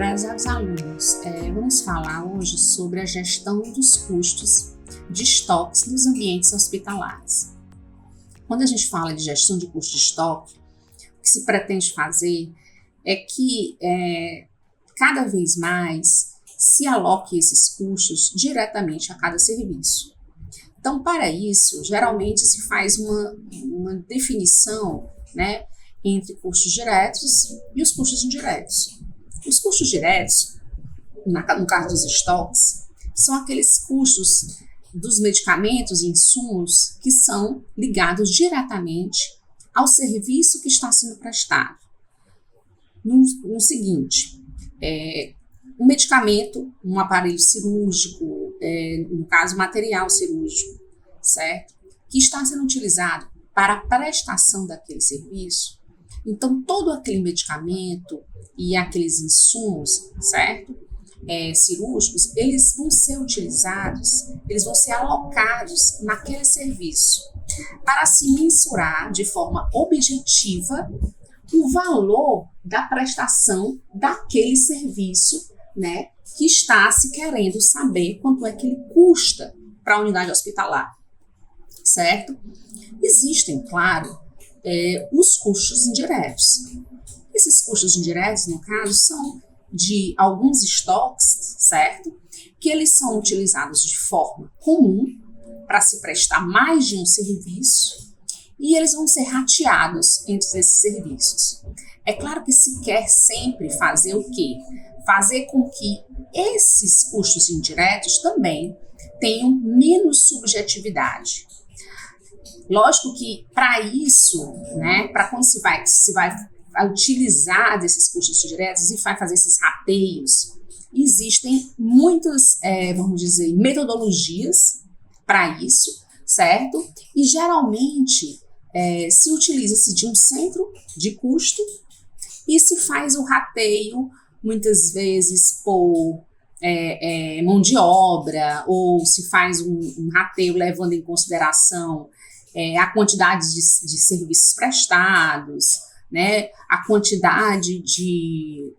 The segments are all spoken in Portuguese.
Prezados alunos, vamos falar hoje sobre a gestão dos custos de estoques nos ambientes hospitalares. Quando a gente fala de gestão de custo de estoque, o que se pretende fazer é que cada vez mais se aloque esses custos diretamente a cada serviço. Então, para isso, geralmente se faz uma definição, né, entre custos diretos e os custos indiretos. Os custos diretos, no caso dos estoques, são aqueles custos dos medicamentos e insumos que são ligados diretamente ao serviço que está sendo prestado. No seguinte, um medicamento, um aparelho cirúrgico, no caso material cirúrgico, certo? Que está sendo utilizado para a prestação daquele serviço. Então, todo aquele medicamento e aqueles insumos, certo? Cirúrgicos, eles vão ser utilizados, eles vão ser alocados naquele serviço para se mensurar de forma objetiva o valor da prestação daquele serviço, né, que está se querendo saber quanto é que ele custa para a unidade hospitalar, certo? Existem, claro, os custos indiretos. Esses custos indiretos, no caso, são de alguns estoques, certo? Que eles são utilizados de forma comum para se prestar mais de um serviço e eles vão ser rateados entre esses serviços. É claro que se quer sempre fazer o quê? Fazer com que esses custos indiretos também tenham menos subjetividade. Lógico que para isso, né, para quando se vai utilizar desses custos diretos e vai fazer esses rateios, existem muitas, vamos dizer, metodologias para isso, certo? E geralmente se utiliza-se de um centro de custo e se faz o rateio, muitas vezes por mão de obra, ou se faz um rateio levando em consideração a quantidade de serviços prestados, né, a quantidade de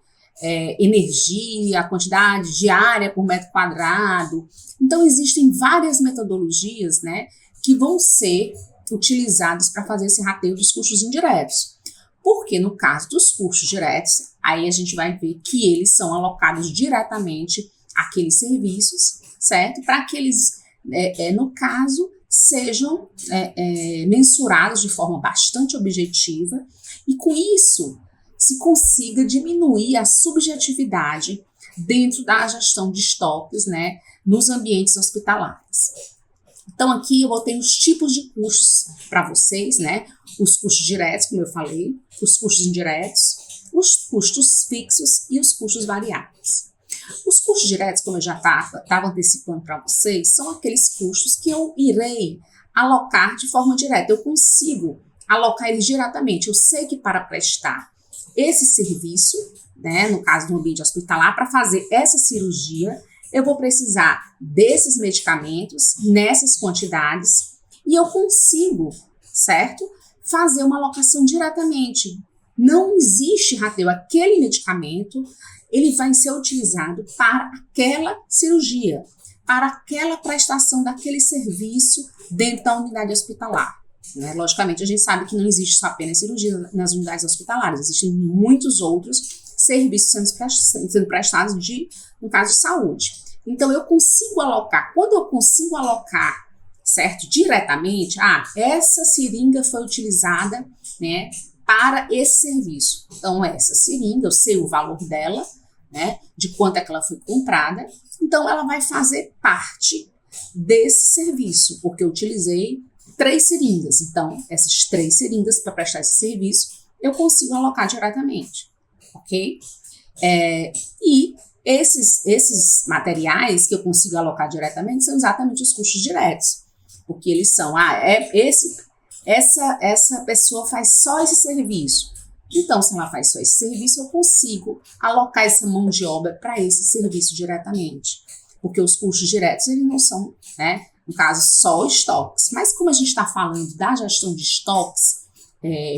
energia, a quantidade de área por metro quadrado. Então, existem várias metodologias, né, que vão ser utilizadas para fazer esse rateio dos custos indiretos. Porque no caso dos custos diretos, aí a gente vai ver que eles são alocados diretamente àqueles serviços, certo? Para que eles, no caso, sejam mensurados de forma bastante objetiva e com isso se consiga diminuir a subjetividade dentro da gestão de estoques, né, nos ambientes hospitalares. Então aqui eu botei os tipos de custos para vocês, né, os custos diretos, como eu falei, os custos indiretos, os custos fixos e os custos variáveis. Os custos diretos, como eu já estava antecipando para vocês, são aqueles custos que eu irei alocar de forma direta. Eu consigo alocar eles diretamente. Eu sei que para prestar esse serviço, né, no caso do ambiente hospitalar, para fazer essa cirurgia, eu vou precisar desses medicamentos, nessas quantidades, e eu consigo, certo, fazer uma alocação diretamente. Não existe rateio. Aquele medicamento ele vai ser utilizado para aquela cirurgia, para aquela prestação daquele serviço dentro da unidade hospitalar. Né? Logicamente, a gente sabe que não existe só apenas cirurgia nas unidades hospitalares, existem muitos outros serviços sendo prestados no caso de saúde. Então, eu consigo alocar. Quando eu consigo alocar, certo, diretamente, essa seringa foi utilizada, né, para esse serviço. Então, essa seringa, eu sei o valor dela, né, de quanto é que ela foi comprada, então ela vai fazer parte desse serviço, porque eu utilizei 3 seringas, então essas 3 seringas para prestar esse serviço, eu consigo alocar diretamente, ok? E esses materiais que eu consigo alocar diretamente são exatamente os custos diretos, porque eles são, essa pessoa faz só esse serviço. Então, se ela faz só esse serviço, eu consigo alocar essa mão de obra para esse serviço diretamente. Porque os custos diretos, eles não são, né, no caso, só estoques. Mas como a gente está falando da gestão de estoques,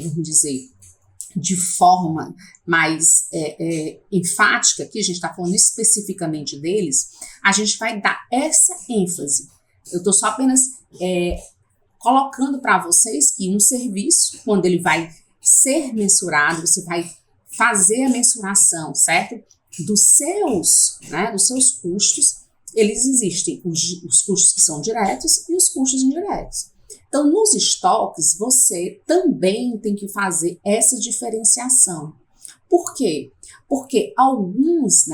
vamos dizer, de forma mais enfática, aqui a gente está falando especificamente deles, a gente vai dar essa ênfase. Eu estou só apenas colocando para vocês que um serviço, quando ele vai ser mensurado, você vai fazer a mensuração, certo? Dos seus custos, eles existem os custos que são diretos e os custos indiretos. Então, nos estoques, você também tem que fazer essa diferenciação. Por quê? Porque alguns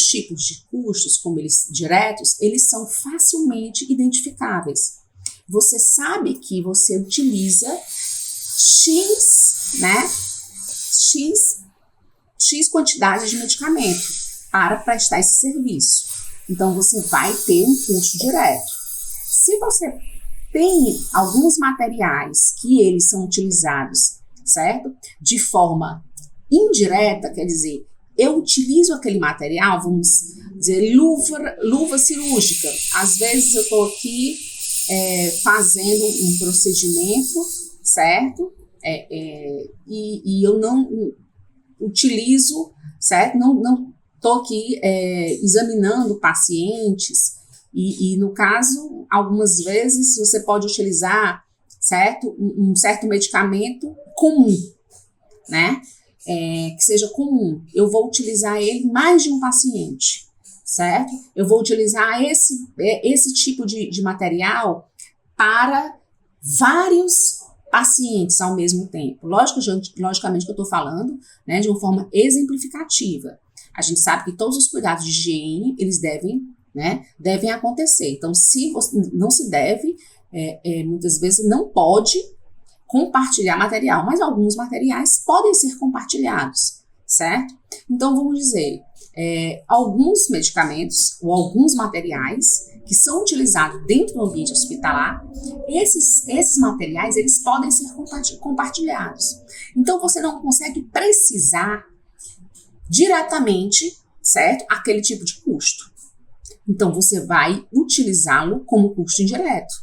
tipos de custos, como eles diretos, eles são facilmente identificáveis. Você sabe que você utiliza X quantidade de medicamento para prestar esse serviço. Então, você vai ter um custo direto. Se você tem alguns materiais que eles são utilizados, certo? De forma indireta, quer dizer, eu utilizo aquele material, vamos dizer, luva cirúrgica. Às vezes eu estou aqui fazendo um procedimento, certo? E eu não utilizo, certo? Não estou aqui examinando pacientes e, no caso, algumas vezes você pode utilizar, certo? Um certo medicamento comum, né? Que seja comum. Eu vou utilizar ele em mais de um paciente, certo? Eu vou utilizar esse tipo de material para vários pacientes ao mesmo tempo. Logicamente que eu estou falando, né, de uma forma exemplificativa. A gente sabe que todos os cuidados de higiene, eles devem acontecer. Então, não se deve, muitas vezes não pode compartilhar material, mas alguns materiais podem ser compartilhados, certo? Então, vamos dizer, alguns medicamentos ou alguns materiais que são utilizados dentro do ambiente hospitalar, esses materiais, eles podem ser compartilhados. Então, você não consegue precisar diretamente, certo? Aquele tipo de custo. Então, você vai utilizá-lo como custo indireto.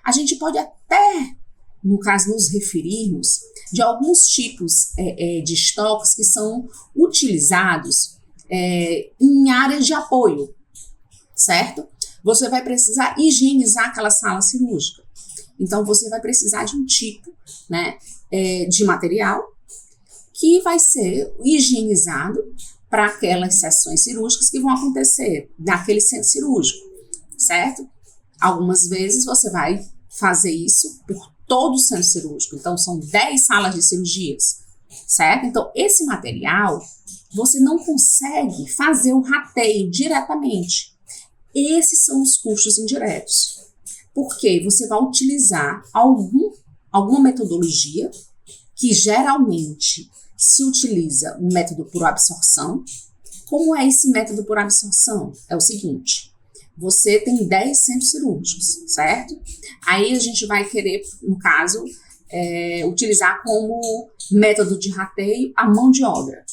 A gente pode até, no caso, nos referirmos de alguns tipos de estoques que são utilizados em áreas de apoio, certo? Você vai precisar higienizar aquela sala cirúrgica. Então, você vai precisar de um tipo, né, de material que vai ser higienizado para aquelas sessões cirúrgicas que vão acontecer naquele centro cirúrgico, certo? Algumas vezes você vai fazer isso por todo o centro cirúrgico. Então, são 10 salas de cirurgias, certo? Então, esse material, você não consegue fazer o rateio diretamente. Esses são os custos indiretos. Porque você vai utilizar alguma metodologia que geralmente se utiliza um método por absorção. Como é esse método por absorção? É o seguinte, você tem 10 centros cirúrgicos, certo? Aí a gente vai querer, no caso, utilizar como método de rateio a mão de obra.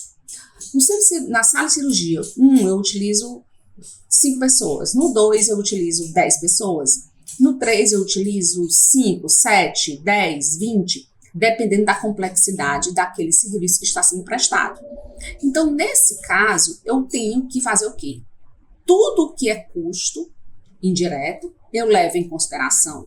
Na sala de cirurgia, eu utilizo 5 pessoas. No 2, eu utilizo 10 pessoas. No 3, eu utilizo 5, 7, 10, 20, dependendo da complexidade daquele serviço que está sendo prestado. Então, nesse caso, eu tenho que fazer o quê? Tudo que é custo indireto, eu levo em consideração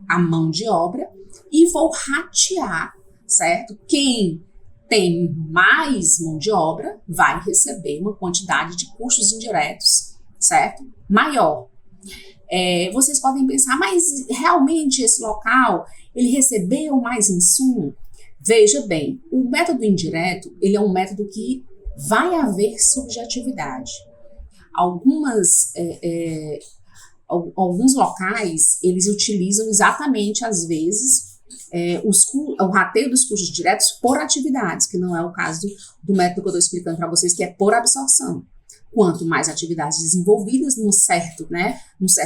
a mão de obra e vou ratear, certo? Quem tem mais mão de obra vai receber uma quantidade de custos indiretos, certo? Maior. Vocês podem pensar, mas realmente esse local, ele recebeu mais insumo? Veja bem, o método indireto, ele é um método que vai haver subjetividade. Alguns locais, eles utilizam exatamente, às vezes, o rateio dos custos diretos por atividades, que não é o caso do método que eu estou explicando para vocês, que é por absorção. Quanto mais atividades desenvolvidas num certo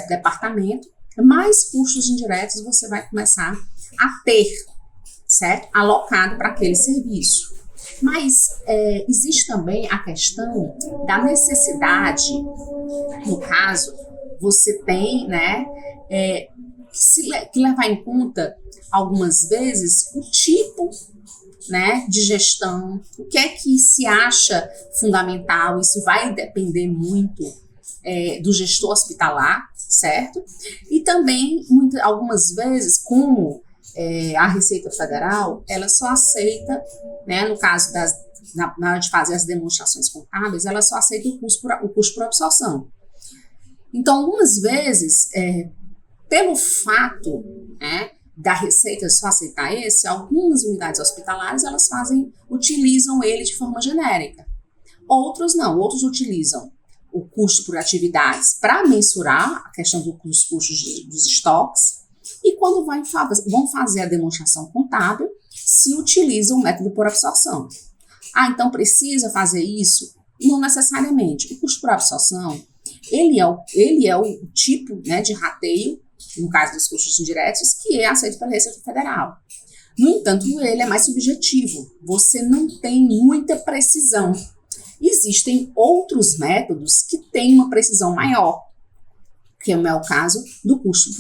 departamento, mais custos indiretos você vai começar a ter, certo? Alocado para aquele serviço. Mas existe também a questão da necessidade, no caso, você tem, que levar em conta, algumas vezes, o tipo né, de gestão, o que é que se acha fundamental, isso vai depender muito do gestor hospitalar, certo? E também, algumas vezes, como a Receita Federal, ela só aceita, né, no caso na hora de fazer as demonstrações contábeis, ela só aceita o custo por absorção. Então, algumas vezes, pelo fato, né, da Receita só aceitar algumas unidades hospitalares, elas utilizam ele de forma genérica. Outros não, outros utilizam o custo por atividades para mensurar a questão dos custos dos estoques, e quando vão fazer a demonstração contábil, se utilizam o método por absorção. Então precisa fazer isso? Não necessariamente. O custo por absorção, ele é o tipo, né, de rateio, no caso dos custos indiretos, que é aceito pela Receita Federal. No entanto, ele é mais subjetivo. Você não tem muita precisão. Existem outros métodos que têm uma precisão maior, que é o caso do custo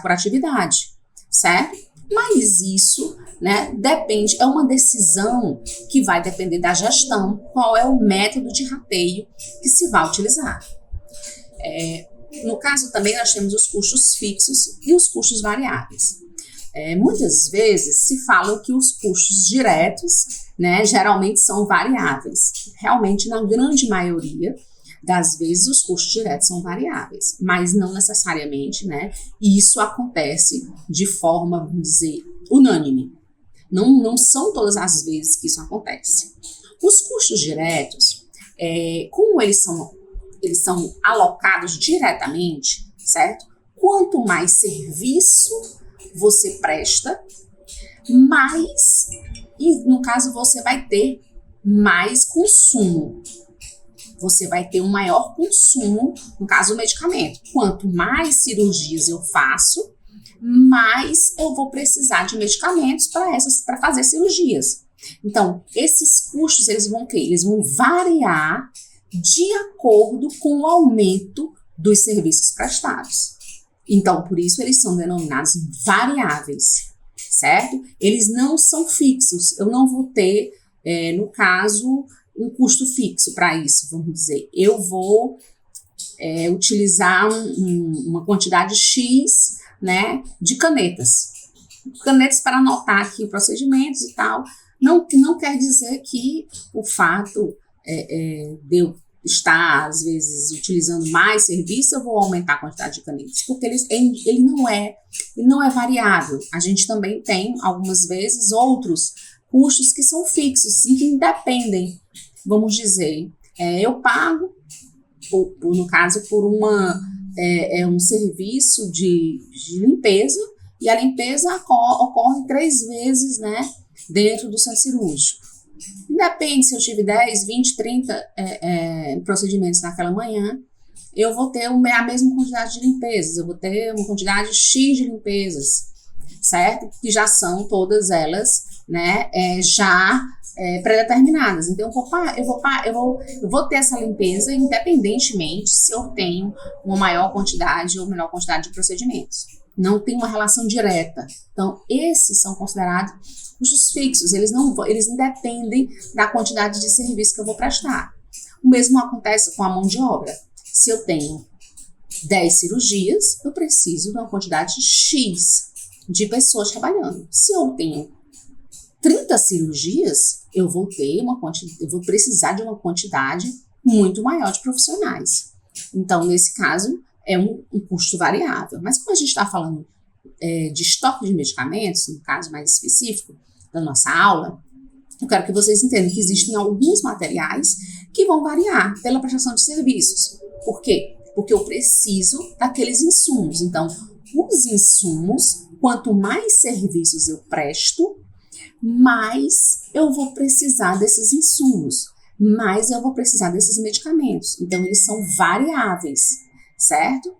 por atividade, certo? Mas isso, né, depende, é uma decisão que vai depender da gestão, qual é o método de rateio que se vai utilizar. No caso também nós temos os custos fixos e os custos variáveis. Muitas vezes se fala que os custos diretos, né, geralmente são variáveis. Realmente, na grande maioria das vezes, os custos diretos são variáveis, mas não necessariamente, né? E isso acontece de forma, vamos dizer, unânime. Não são todas as vezes que isso acontece. Os custos diretos, como eles são alocados diretamente, certo? Quanto mais serviço você presta, mais, e no caso, você vai ter mais consumo. Você vai ter um maior consumo, no caso, do medicamento. Quanto mais cirurgias eu faço, mais eu vou precisar de medicamentos para fazer cirurgias. Então, esses custos, eles vão variar de acordo com o aumento dos serviços prestados. Então, por isso, eles são denominados variáveis, certo? Eles não são fixos. Eu não vou ter, no caso, um custo fixo para isso, vamos dizer. Eu vou utilizar uma quantidade X, né, de canetas. Canetas para anotar aqui procedimentos e tal. Não quer dizer que o fato de eu estar, às vezes, utilizando mais serviço, eu vou aumentar a quantidade de canetas, porque ele não é variável. A gente também tem, algumas vezes, outros custos que são fixos, que independem. Vamos dizer, eu pago, no caso, por um serviço de limpeza, e a limpeza ocorre 3 vezes, né, dentro do centro cirúrgico. Depende se eu tive 10, 20, 30 procedimentos naquela manhã, eu vou ter a mesma quantidade de limpezas, eu vou ter uma quantidade X de limpezas, certo? Que já são todas elas, né, pré-determinadas. Então, eu vou ter essa limpeza independentemente se eu tenho uma maior quantidade ou menor quantidade de procedimentos. Não tem uma relação direta. Então, esses são considerados custos fixos. Eles independem da quantidade de serviço que eu vou prestar. O mesmo acontece com a mão de obra. Se eu tenho 10 cirurgias, eu preciso de uma quantidade X de pessoas trabalhando. Se eu tenho 30 cirurgias, eu vou precisar de uma quantidade muito maior de profissionais. Então, nesse caso, é um custo variável. Mas como a gente está falando de estoque de medicamentos, no caso mais específico da nossa aula, eu quero que vocês entendam que existem alguns materiais que vão variar pela prestação de serviços. Por quê? Porque eu preciso daqueles insumos. Então, os insumos, quanto mais serviços eu presto, mais eu vou precisar desses insumos, mais eu vou precisar desses medicamentos. Então, eles são variáveis, certo?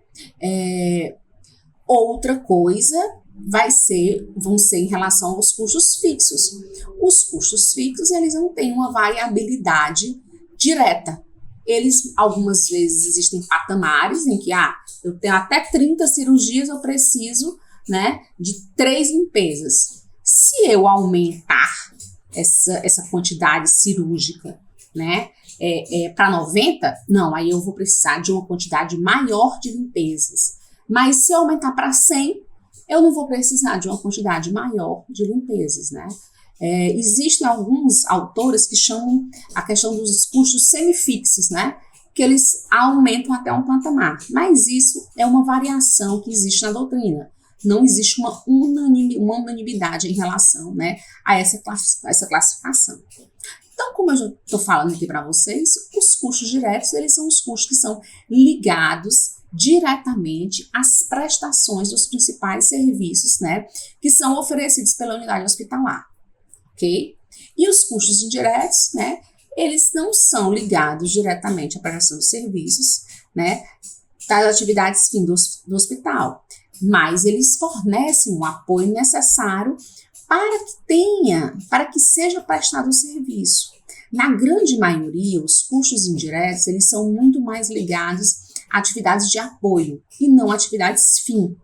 Outra coisa vão ser em relação aos custos fixos. Os custos fixos, eles não têm uma variabilidade direta. Algumas vezes, existem patamares em que, eu tenho até 30 cirurgias, eu preciso, né, de 3 limpezas. Se eu aumentar essa quantidade cirúrgica, né, para 90, não, aí eu vou precisar de uma quantidade maior de limpezas. Mas se eu aumentar para 100, eu não vou precisar de uma quantidade maior de limpezas, né? Existem alguns autores que chamam a questão dos custos semifixos, né? Que eles aumentam até um patamar. Mas isso é uma variação que existe na doutrina. Não existe uma unanimidade em relação, né, a essa classificação. Então, como eu estou falando aqui para vocês, os custos diretos, eles são os custos que são ligados diretamente às prestações dos principais serviços, né, que são oferecidos pela unidade hospitalar, ok? E os custos indiretos, né, eles não são ligados diretamente à prestação de serviços, né, das atividades fim do hospital, mas eles fornecem o apoio necessário para que seja prestado o serviço. Na grande maioria, os custos indiretos, eles são muito mais ligados a atividades de apoio e não a atividades fim.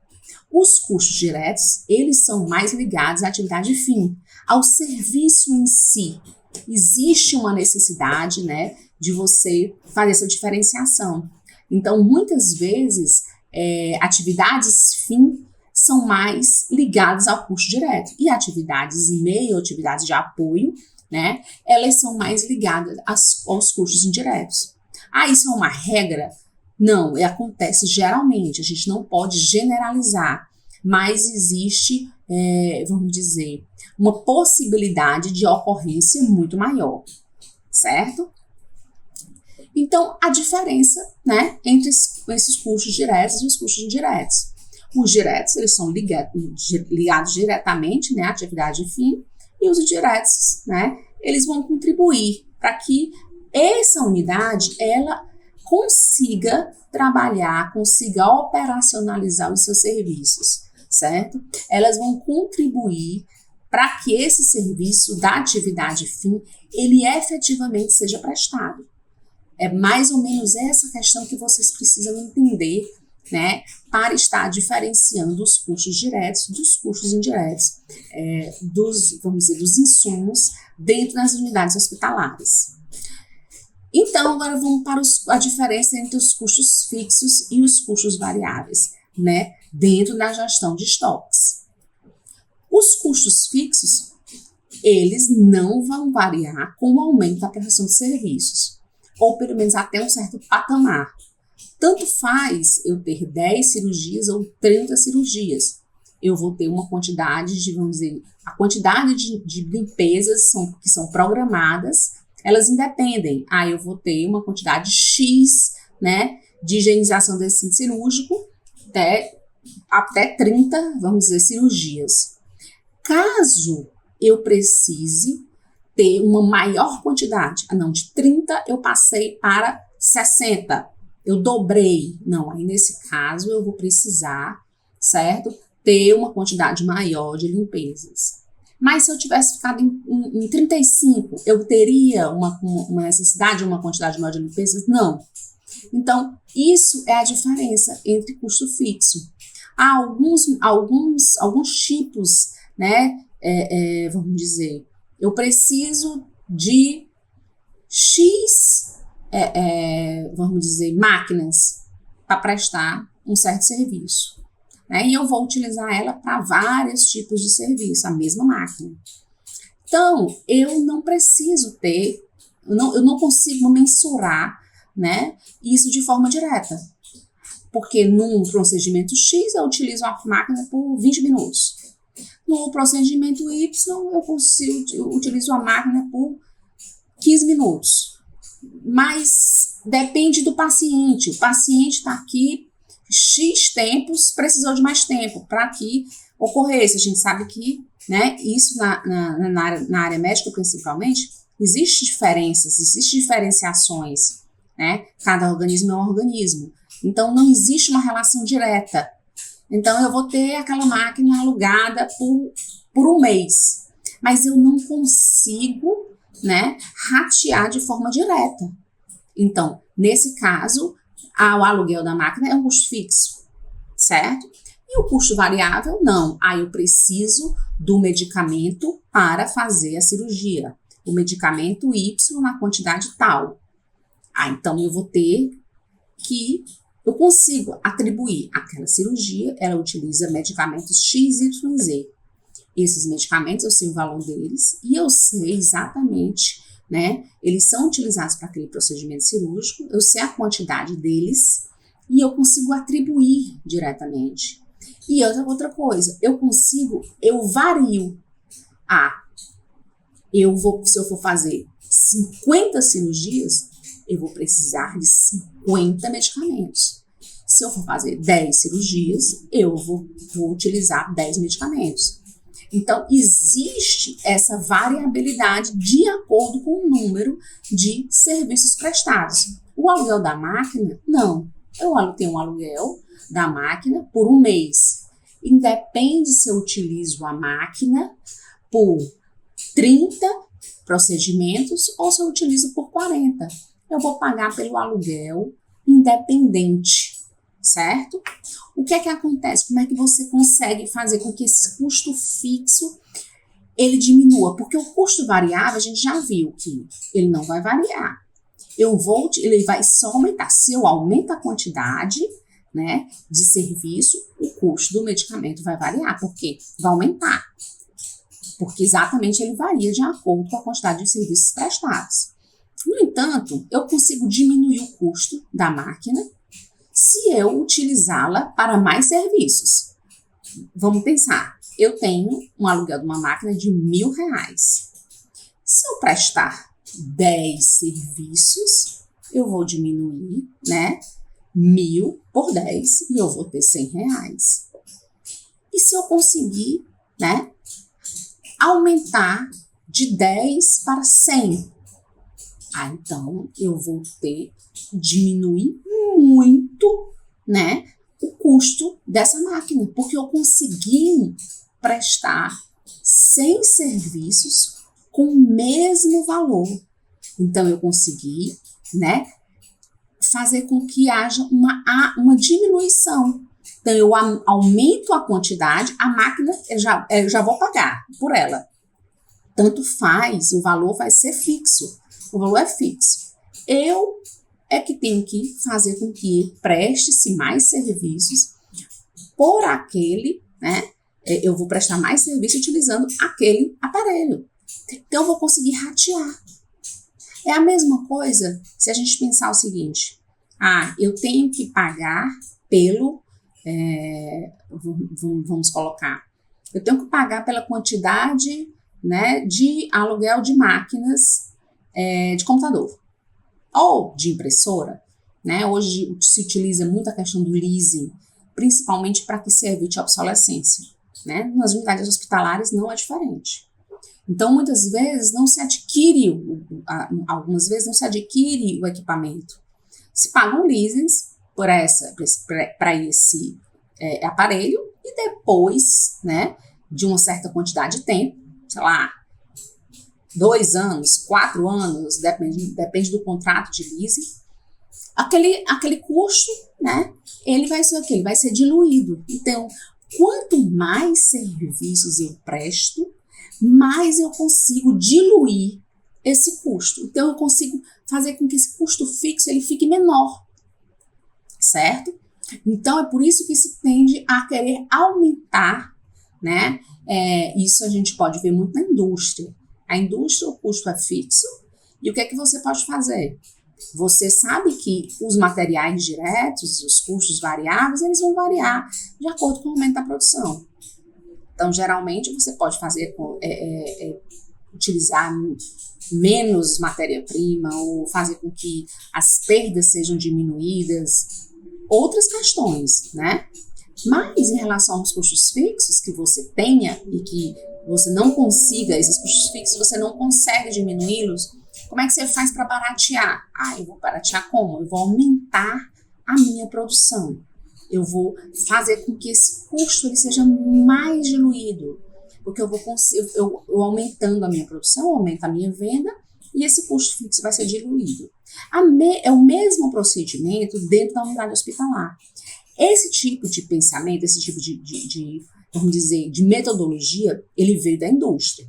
Os custos diretos, eles são mais ligados à atividade fim, ao serviço em si. Existe uma necessidade, né, de você fazer essa diferenciação. Então, muitas vezes, atividades fim são mais ligadas ao custo direto. E atividades meio, atividades de apoio, né, elas são mais ligadas aos custos indiretos. Isso é uma regra? Não, acontece geralmente, a gente não pode generalizar, mas existe, vamos dizer, uma possibilidade de ocorrência muito maior, certo? Então, a diferença, né, entre esses custos diretos e os custos indiretos. Os diretos, eles são ligados diretamente, né, à atividade fim, e os indiretos, né, eles vão contribuir para que essa unidade, ela consiga trabalhar, consiga operacionalizar os seus serviços, certo? Elas vão contribuir para que esse serviço da atividade fim, ele efetivamente seja prestado. É mais ou menos essa questão que vocês precisam entender, né, para estar diferenciando os custos diretos dos custos indiretos, vamos dizer, dos insumos dentro das unidades hospitalares. Então, agora vamos para a diferença entre os custos fixos e os custos variáveis, né, dentro da gestão de estoques. Os custos fixos, eles não vão variar com o aumento da prestação de serviços, ou pelo menos até um certo patamar. Tanto faz eu ter 10 cirurgias ou 30 cirurgias. Eu vou ter uma quantidade de, vamos dizer, a quantidade de limpezas que são programadas, elas independem. Eu vou ter uma quantidade X, né, de higienização desse centro cirúrgico, até 30, vamos dizer, cirurgias. Caso eu precise ter uma maior quantidade, de 30 eu passei para 60, eu dobrei. Não, aí nesse caso eu vou precisar, certo, ter uma quantidade maior de limpezas. Mas se eu tivesse ficado em 35, eu teria uma necessidade de uma quantidade maior de limpezas? Não. Então, isso é a diferença entre custo fixo. Há alguns tipos, né, vamos dizer, eu preciso de X, vamos dizer, máquinas para prestar um certo serviço. Né? E eu vou utilizar ela para vários tipos de serviço, a mesma máquina. Então, eu não preciso ter, eu não consigo mensurar, né, isso de forma direta. Porque num procedimento X, eu utilizo a máquina por 20 minutos. No procedimento Y, eu utilizo a máquina por 15 minutos. Mas depende do paciente. O paciente está aqui X tempos, precisou de mais tempo para que ocorresse. A gente sabe que, né, isso na área médica principalmente, existem diferenciações, né? Cada organismo é um organismo. Então, não existe uma relação direta. Então, eu vou ter aquela máquina alugada por um mês, mas eu não consigo, né, ratear de forma direta. Então, nesse caso, o aluguel da máquina é um custo fixo, certo? E o custo variável, não. Eu preciso do medicamento para fazer a cirurgia. O medicamento Y na quantidade tal. Então eu vou ter que... Eu consigo atribuir aquela cirurgia, ela utiliza medicamentos X, Y, Z. Esses medicamentos, eu sei o valor deles e eu sei exatamente, né? Eles são utilizados para aquele procedimento cirúrgico, eu sei a quantidade deles e eu consigo atribuir diretamente. E outra coisa, eu vario. Se eu for fazer 50 cirurgias, eu vou precisar de 50 medicamentos. Se eu for fazer 10 cirurgias, eu vou utilizar 10 medicamentos. Então, existe essa variabilidade de acordo com o número de serviços prestados. O aluguel da máquina, não. Eu tenho um aluguel da máquina por um mês. Independe se eu utilizo a máquina por 30 procedimentos ou se eu utilizo por 40. Eu vou pagar pelo aluguel independente, certo? O que é que acontece? Como é que você consegue fazer com que esse custo fixo ele diminua? Porque o custo variável, a gente já viu que ele não vai variar. Ele vai só aumentar. Se eu aumento a quantidade, né, de serviço, o custo do medicamento vai variar. Por quê? Vai aumentar. Porque exatamente ele varia de acordo com a quantidade de serviços prestados. No entanto, eu consigo diminuir o custo da máquina se eu utilizá-la para mais serviços. Vamos pensar, eu tenho um aluguel de uma máquina de R$1.000. Se eu prestar 10 serviços, eu vou diminuir, né, 1.000 por 10 e eu vou ter R$100. E se eu conseguir, né, aumentar de 10 para 100, então eu vou diminuir muito, né, o custo dessa máquina, porque eu consegui prestar 100 serviços com o mesmo valor. Então eu consegui, né, fazer com que haja uma diminuição. Então eu aumento a quantidade, a máquina eu já vou pagar por ela. Tanto faz, o valor vai ser fixo. O valor é fixo. Eu é que tenho que fazer com que preste-se mais serviços por aquele, né? Eu vou prestar mais serviço utilizando aquele aparelho. Então, eu vou conseguir ratear. É a mesma coisa se a gente pensar o seguinte. Eu tenho que pagar pelo... vamos colocar. Eu tenho que pagar pela quantidade, né, de aluguel de máquinas de computador ou de impressora, né? Hoje se utiliza muito a questão do leasing, principalmente para que se evite a obsolescência, né? Nas unidades hospitalares não é diferente. Então, muitas vezes não se adquire, algumas vezes não se adquire o equipamento. Se pagam leasings para esse aparelho e depois, né, de uma certa quantidade de tempo, sei lá, 2 anos, 4 anos, depende do contrato de leasing, aquele custo, né, ele vai ser o quê? Ele vai ser diluído. Então, quanto mais serviços eu presto, mais eu consigo diluir esse custo. Então, eu consigo fazer com que esse custo fixo ele fique menor, certo? Então, é por isso que se tende a querer aumentar, né? Isso a gente pode ver muito na indústria. A indústria, o custo é fixo. E o que é que você pode fazer? Você sabe que os materiais diretos, os custos variáveis, eles vão variar de acordo com o aumento da produção. Então, geralmente, você pode utilizar menos matéria-prima ou fazer com que as perdas sejam diminuídas. Outras questões, né? Mas, em relação aos custos fixos que você tenha e que você não consiga, esses custos fixos, você não consegue diminuí-los, como é que você faz para baratear? Eu vou baratear como? Eu vou aumentar a minha produção. Eu vou fazer com que esse custo ele seja mais diluído, porque eu aumentando a minha produção, eu aumento a minha venda e esse custo fixo vai ser diluído. É o mesmo procedimento dentro da unidade hospitalar. Esse tipo de pensamento, esse tipo vamos dizer, de metodologia, ele veio da indústria.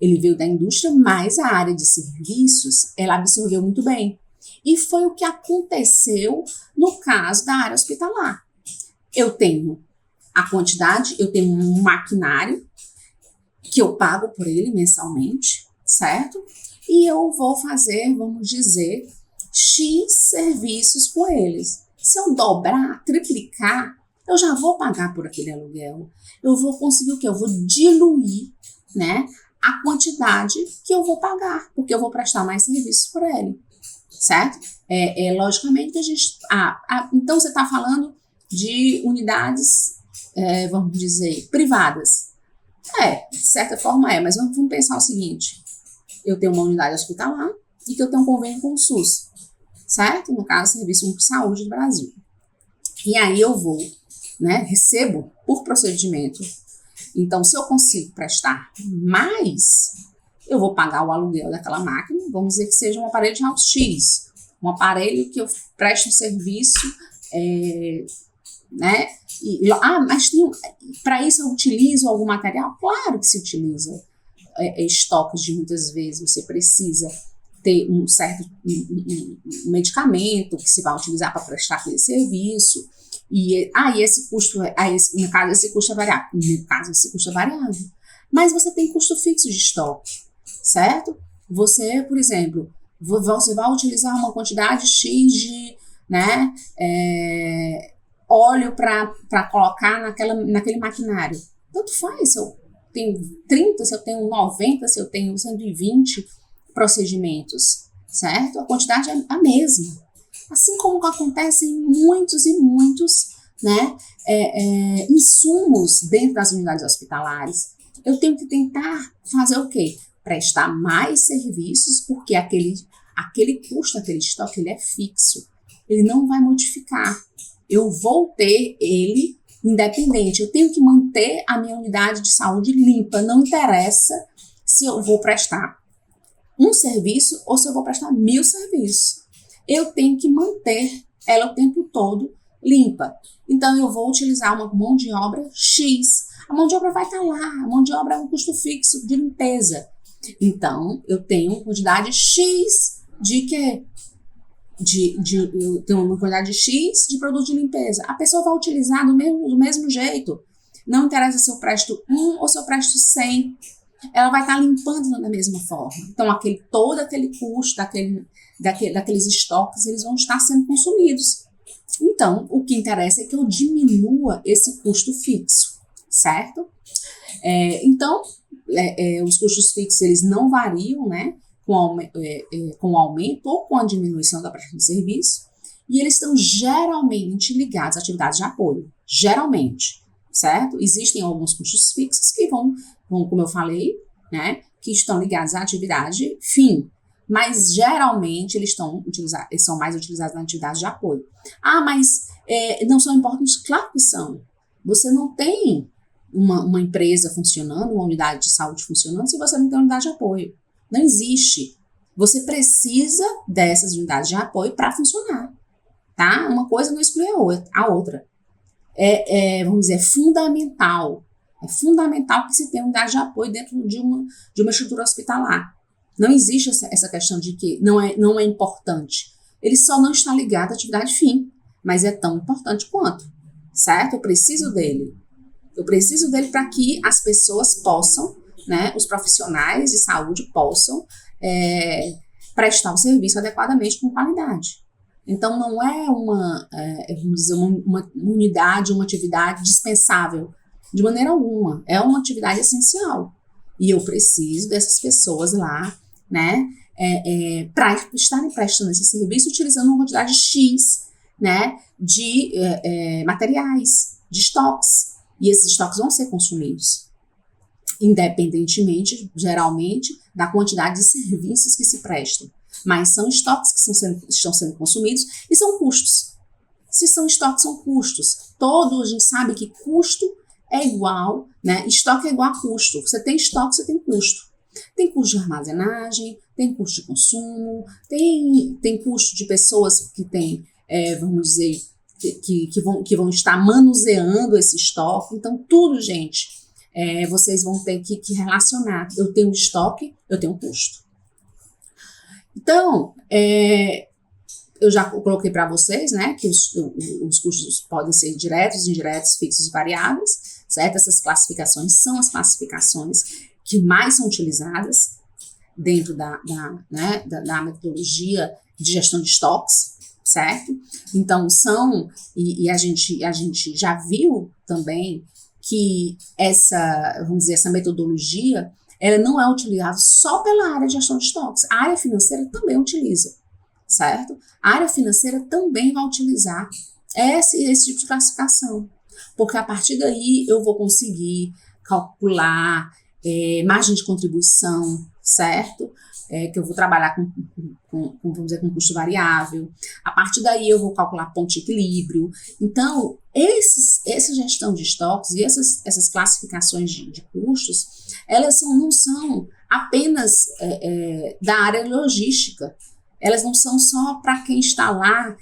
Ele veio da indústria, mas a área de serviços, ela absorveu muito bem. E foi o que aconteceu no caso da área hospitalar. Eu tenho a quantidade, eu tenho um maquinário que eu pago por ele mensalmente, certo? E eu vou fazer, vamos dizer, X serviços com eles. Se eu dobrar, triplicar, eu já vou pagar por aquele aluguel. Eu vou conseguir o quê? Eu vou diluir, né, a quantidade que eu vou pagar, porque eu vou prestar mais serviços por ele, certo? Logicamente, a gente... então, você está falando de unidades, vamos dizer, privadas. De certa forma mas vamos pensar o seguinte, eu tenho uma unidade hospitalar e que eu tenho um convênio com o SUS, certo? No caso, Serviço Único de Saúde do Brasil. E aí eu vou, né, recebo por procedimento. Então, se eu consigo prestar mais, eu vou pagar o aluguel daquela máquina, vamos dizer que seja um aparelho de raio-x, um aparelho que eu presto um serviço, né? Mas para isso eu utilizo algum material? Claro que se utiliza estoques de muitas vezes, você precisa ter um certo medicamento que se vai utilizar para prestar aquele serviço. E esse custo, no caso, esse custo é variável. No caso, esse custo é variável. Mas você tem custo fixo de estoque, certo? Você, por exemplo, você vai utilizar uma quantidade X de, né, óleo para colocar naquele maquinário. Tanto faz se eu tenho 30, se eu tenho 90, se eu tenho 120 procedimentos, certo? A quantidade é a mesma. Assim como acontece em muitos e muitos, né, insumos dentro das unidades hospitalares. Eu tenho que tentar fazer o quê? Prestar mais serviços, porque aquele custo, aquele estoque, ele é fixo. Ele não vai modificar. Eu vou ter ele independente. Eu tenho que manter a minha unidade de saúde limpa. Não interessa se eu vou prestar um serviço ou se eu vou prestar 1000 serviços. Eu tenho que manter ela o tempo todo limpa. Então, eu vou utilizar uma mão de obra X. A mão de obra vai estar lá. A mão de obra é um custo fixo de limpeza. Então, eu tenho quantidade X de quê? Eu tenho uma quantidade X de produto de limpeza. A pessoa vai utilizar do mesmo jeito. Não interessa se eu presto 1 ou se eu presto 100. Ela vai estar limpando da mesma forma. Então, todo aquele custo daqueles estoques, eles vão estar sendo consumidos. Então, o que interessa é que eu diminua esse custo fixo, certo? Então, os custos fixos, eles não variam, né, com o aumento ou com a diminuição da prestação de serviço, e eles estão geralmente ligados a atividades de apoio, geralmente, certo? Existem alguns custos fixos que vão, como eu falei, né, que estão ligados à atividade fim, mas geralmente eles são mais utilizados na atividade de apoio. Mas não são importantes? Claro que são. Você não tem uma empresa funcionando, uma unidade de saúde funcionando, se você não tem unidade de apoio. Não existe. Você precisa dessas unidades de apoio para funcionar, tá? Uma coisa não exclui a outra. Vamos dizer, fundamental. É fundamental que se tenha unidade de apoio dentro de uma estrutura hospitalar. Não existe essa questão de que não é importante. Ele só não está ligado à atividade fim, mas é tão importante quanto, certo? Eu preciso dele. Eu preciso dele para que as pessoas possam, né, os profissionais de saúde possam prestar o serviço adequadamente com qualidade. Então, não é vamos dizer, uma unidade, uma atividade dispensável, de maneira alguma. É uma atividade essencial. E eu preciso dessas pessoas lá, né, para estarem prestando esse serviço utilizando uma quantidade X, né, de materiais, de estoques. E esses estoques vão ser consumidos, independentemente, geralmente, da quantidade de serviços que se prestam. Mas são estoques que estão sendo consumidos e são custos. Se são estoques, são custos. A gente sabe que custo é igual, né? Estoque é igual a custo. Você tem estoque, você tem custo. Tem custo de armazenagem, tem custo de consumo, tem custo de pessoas que têm, vamos dizer, que vão estar manuseando esse estoque. Então, tudo, gente, vocês vão ter que relacionar. Eu tenho estoque, eu tenho custo. Então, eu já coloquei para vocês, né, que os custos podem ser diretos, indiretos, fixos e variáveis, certo? Essas classificações são as classificações que mais são utilizadas dentro da metodologia de gestão de estoques, certo? Então, a gente já viu também que vamos dizer, essa metodologia, ela não é utilizada só pela área de gestão de estoques. A área financeira também utiliza, certo? A área financeira também vai utilizar esse tipo de classificação, porque a partir daí eu vou conseguir calcular margem de contribuição, certo? Que eu vou trabalhar vamos dizer, com custo variável. A partir daí eu vou calcular ponto de equilíbrio. Então, essa gestão de estoques e essas classificações de custos, elas não são apenas da área logística. Elas não são só para quem está lá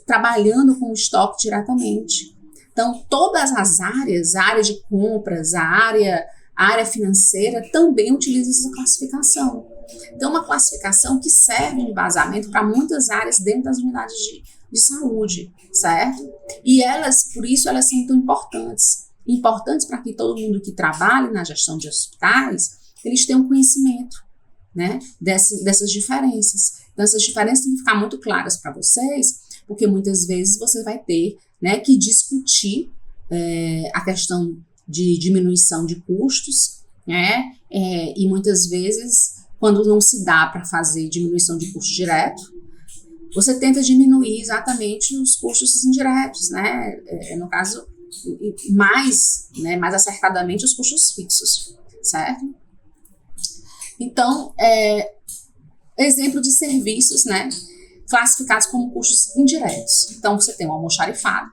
trabalhando com o estoque diretamente. Então, todas as áreas, a área de compras, a área financeira também utiliza essa classificação. Então, uma classificação que serve de embasamento para muitas áreas dentro das unidades de saúde, certo? E por isso, elas são tão importantes. Importantes para que todo mundo que trabalhe na gestão de hospitais, eles tenham conhecimento, né, dessas diferenças. Então, essas diferenças têm que ficar muito claras para vocês, porque muitas vezes você vai ter, né, que discutir a questão de diminuição de custos, né, e muitas vezes, quando não se dá para fazer diminuição de custo direto, você tenta diminuir exatamente os custos indiretos, né, no caso, mais acertadamente os custos fixos, certo? Então, exemplo de serviços, né, classificados como custos indiretos. Então, você tem o almoxarifado.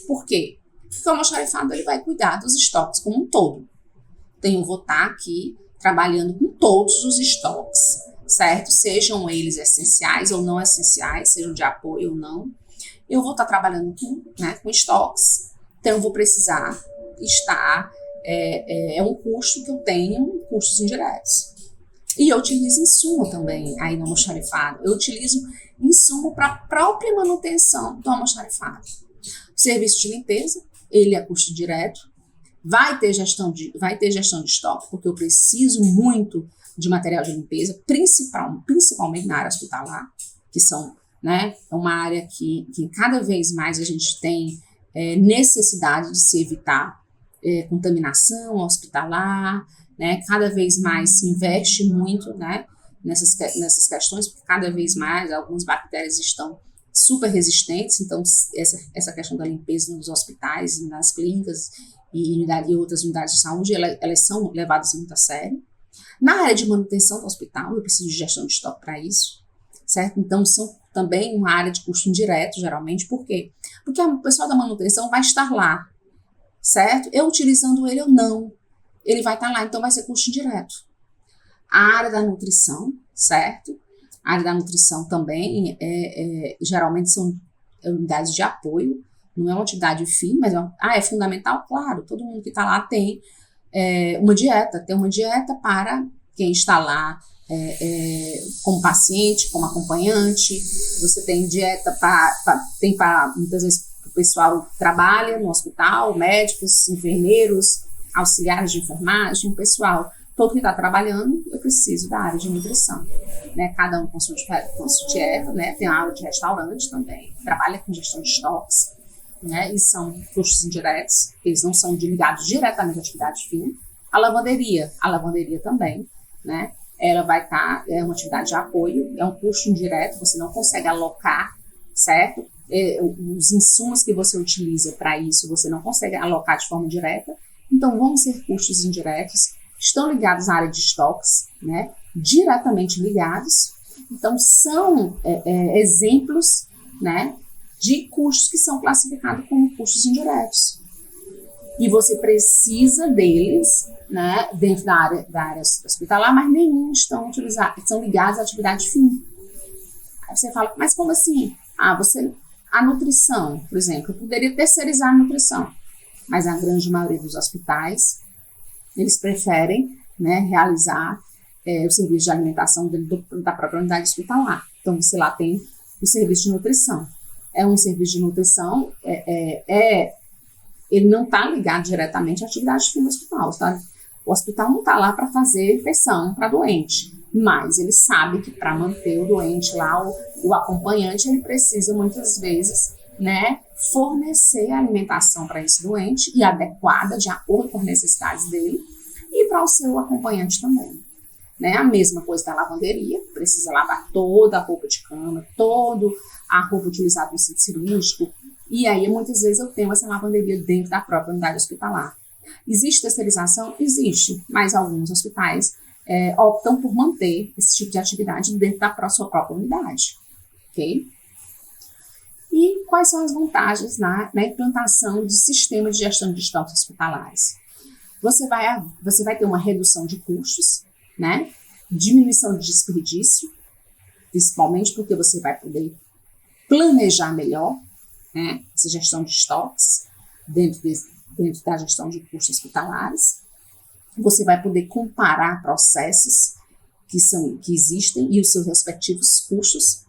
Por quê? Porque o almoxarifado ele vai cuidar dos estoques como um todo. Então, eu vou estar aqui trabalhando com todos os estoques, certo? Sejam eles essenciais ou não essenciais, sejam de apoio ou não. Eu vou estar trabalhando com estoques. Então, eu vou precisar estar... é um custo que eu tenho, custos indiretos. E eu utilizo insumo também aí no almoxarifado. Eu utilizo insumo para a própria manutenção do almoxarifado. O serviço de limpeza, ele é custo direto. Vai ter gestão de estoque, porque eu preciso muito de material de limpeza, principalmente na área hospitalar, que são, né, uma área que cada vez mais a gente tem necessidade de se evitar contaminação hospitalar, né, cada vez mais se investe muito, né, nessas questões, porque cada vez mais algumas bactérias estão super resistentes, então essa questão da limpeza nos hospitais, nas clínicas e outras unidades de saúde, elas são levadas muito a sério. Na área de manutenção do hospital, eu preciso de gestão de estoque para isso, certo? Então, são também uma área de custo indireto, geralmente. Por quê? Porque o pessoal da manutenção vai estar lá, certo? Eu utilizando ele ou não, ele vai estar lá, então vai ser custo indireto. A área da nutrição, certo? A área da nutrição também, geralmente são unidades de apoio, não é uma atividade fim, mas é fundamental, claro, todo mundo que está lá tem uma dieta, para quem está lá como paciente, como acompanhante. Você tem dieta para muitas vezes o pessoal que trabalha no hospital, médicos, enfermeiros, auxiliares de enfermagem, o pessoal todo que está trabalhando, eu preciso da área de nutrição, né? Cada um com sua dieta, né? Tem a área de restaurante também, trabalha com gestão de estoques, né? E são custos indiretos, eles não são ligados diretamente à atividade fim. A lavanderia também, né? Ela vai estar, é uma atividade de apoio, é um custo indireto, você não consegue alocar, certo? Os insumos que você utiliza para isso, você não consegue alocar de forma direta, então vão ser custos indiretos, estão ligados à área de estoques, né? Diretamente ligados, então são exemplos, né, de custos que são classificados como custos indiretos. E você precisa deles, né, dentro da área hospitalar, mas nenhum são ligados à atividade fim. Aí você fala, mas como assim? A nutrição, por exemplo, eu poderia terceirizar a nutrição, mas a grande maioria dos hospitais eles preferem, né, realizar o serviço de alimentação dentro da própria unidade hospitalar. Então, você lá tem o serviço de nutrição. É um serviço de nutrição, ele não está ligado diretamente à atividade fim do hospital, tá? O hospital não está lá para fazer refeição para doente, mas ele sabe que para manter o doente lá, o acompanhante, ele precisa muitas vezes, né, fornecer a alimentação para esse doente e adequada de acordo com as necessidades dele e para o seu acompanhante também. Né? A mesma coisa da lavanderia, precisa lavar toda a roupa de cama, toda a roupa utilizada no centro cirúrgico, e aí muitas vezes eu tenho essa lavanderia dentro da própria unidade hospitalar. Existe terceirização? Existe, mas alguns hospitais optam por manter esse tipo de atividade dentro da sua própria unidade, ok? E quais são as vantagens na implantação de sistema de gestão de estoques hospitalares? Você vai ter uma redução de custos, né? Diminuição de desperdício, principalmente porque você vai poder planejar melhor, né, essa gestão de estoques dentro da gestão de custos hospitalares. Você vai poder comparar processos que existem e os seus respectivos custos,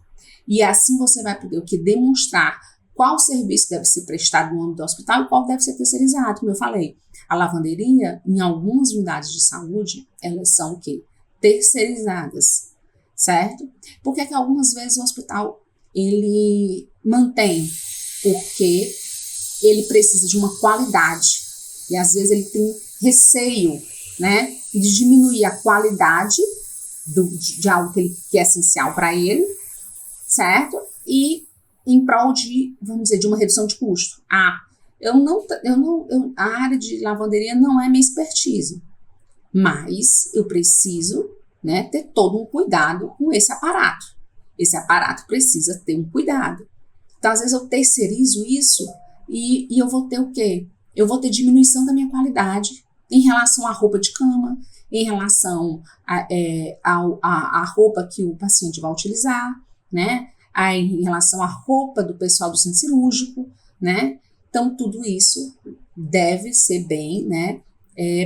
e assim você vai poder demonstrar qual serviço deve ser prestado no âmbito do hospital e qual deve ser terceirizado. Como eu falei, a lavanderia, em algumas unidades de saúde, elas são o quê? Terceirizadas, certo? Por que algumas vezes o hospital ele mantém? Porque ele precisa de uma qualidade e às vezes ele tem receio, né, de diminuir a qualidade de algo que é essencial para ele, certo? E em prol de, vamos dizer, de uma redução de custo. A área de lavanderia não é minha expertise, mas eu preciso, né, ter todo um cuidado com esse aparato. Esse aparato precisa ter um cuidado. Então, às vezes eu terceirizo isso e eu vou ter o quê? Eu vou ter diminuição da minha qualidade em relação à roupa de cama, em relação à roupa que o paciente vai utilizar, né? Em relação à roupa do pessoal do centro cirúrgico, né? Então, tudo isso deve ser bem, né,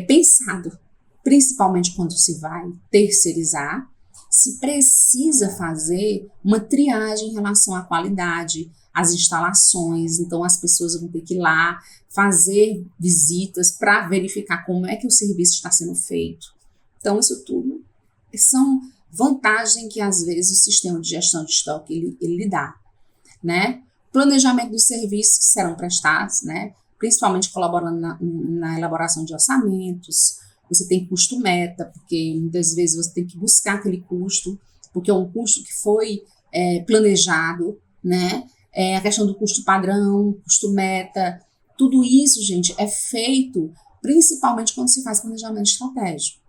pensado, principalmente quando se vai terceirizar, se precisa fazer uma triagem em relação à qualidade, às instalações. Então, as pessoas vão ter que ir lá fazer visitas para verificar como é que o serviço está sendo feito. Então, isso tudo são vantagens que, às vezes, o sistema de gestão de estoque ele dá, né? Planejamento dos serviços que serão prestados, né? Principalmente colaborando na elaboração de orçamentos. Você tem custo meta, porque muitas vezes você tem que buscar aquele custo, porque é um custo que foi planejado, né? A questão do custo padrão, custo meta, tudo isso, gente, é feito principalmente quando se faz planejamento estratégico.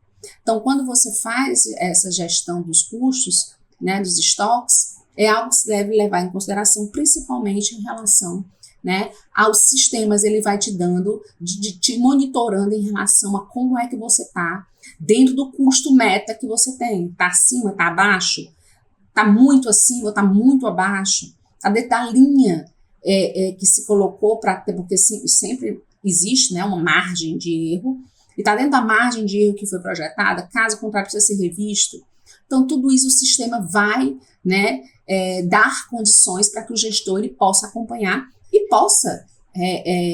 Então, quando você faz essa gestão dos custos, né, dos estoques, é algo que se deve levar em consideração, principalmente em relação, né, aos sistemas. Ele vai te dando, te monitorando em relação a como é que você está dentro do custo meta que você tem. Está acima, está abaixo? Está muito acima, está muito abaixo? Está dentro da linha que se colocou para ter, porque sempre existe, né, uma margem de erro, e está dentro da margem de erro que foi projetada, caso contrário precisa ser revisto. Então, tudo isso o sistema vai, né, dar condições para que o gestor ele possa acompanhar e possa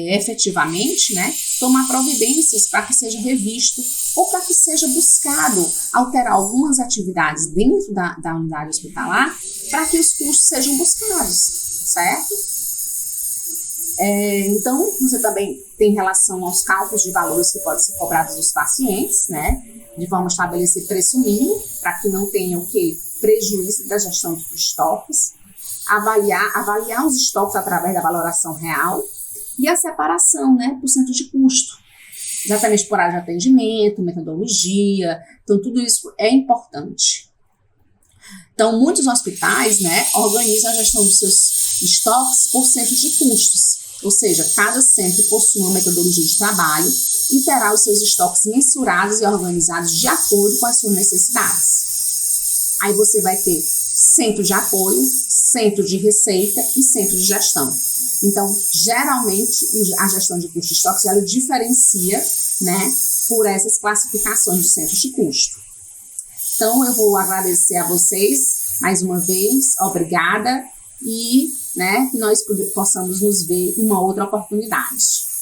efetivamente, né, tomar providências para que seja revisto ou para que seja buscado alterar algumas atividades dentro da unidade hospitalar para que os custos sejam buscados, certo? Então, você também tem relação aos cálculos de valores que podem ser cobrados dos pacientes, né, de forma a estabelecer preço mínimo para que não tenha o quê? Prejuízo da gestão de estoques, avaliar os estoques através da valoração real e a separação, né, por cento de custo, exatamente por área de atendimento, metodologia. Então, tudo isso é importante. Então, muitos hospitais, né, organizam a gestão dos seus estoques por centros de custos, ou seja, cada centro possui uma metodologia de trabalho e terá os seus estoques mensurados e organizados de acordo com as suas necessidades. Aí você vai ter centro de apoio, centro de receita e centro de gestão. Então, geralmente, a gestão de custos de estoques, ela diferencia, né, por essas classificações de centros de custo. Então, eu vou agradecer a vocês mais uma vez, obrigada, e que nós possamos nos ver em uma outra oportunidade.